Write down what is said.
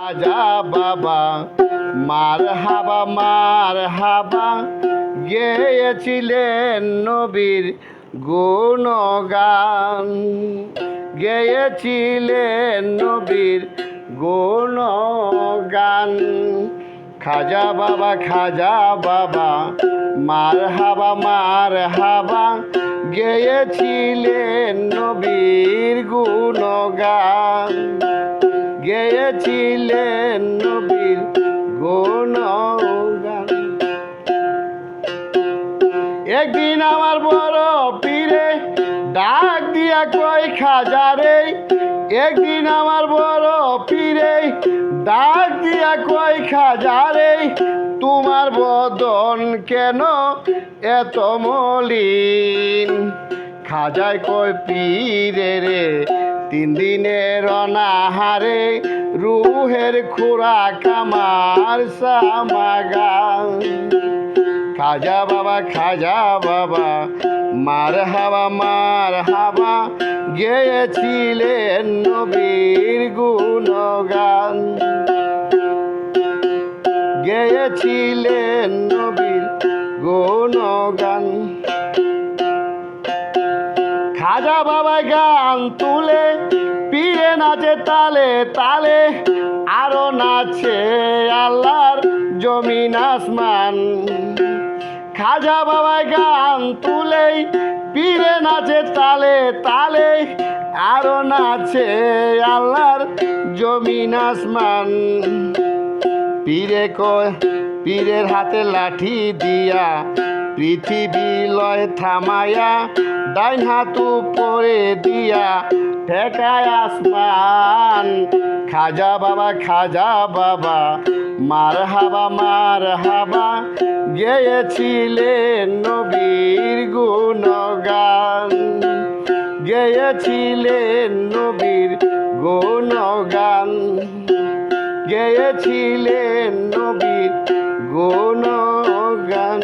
খাজা বাবা মার হাবা গেয়েছিলেন নবীর গুণগান, গেয়েছিলেন নবীর গুণগান। খাজা বাবা মার হাবা গেয়েছিলেন নবীর গুণগান, গেয়েছিলেন নবীর গুণগান। একদিন আমার বড় পীরে ডাক দিয়া কই খাজারে, একদিন আমার বড় পীরে ডাক দিয়া কই খাজারে, তোমার বদন কেন এত মলিন? খাজায় কই পীরে রে 3 দিনের অনাহারে, রুহের খোরাক আমার সামাগান। খাজা বাবা মার হাবা গেয়েছিলেন নবীর গুণগান, গেয়েছিলেন নবীর গুণগান। খাজা বাবা গান তুলে পীরে নাচে তালে তালে, আরো নাচে আল্লাহর জমিন আসমান। খাজা বাবা গান তুলে পীরে নাচে তালে তালে, আরো নাচে আল্লাহর জমিন আসমান। পীরের হাতে লাঠি দিয়া পৃথিবী লয় থামায়া, ডাইন হাত উপরে দিয়া ঠেকায় আসমান। খাজা বাবা মার হাবা গেয়েছিলেন নবীর গুণগান, গেয়েছিলেন নবীর গুণগান, গেয়েছিলেন নবীর গুণগান।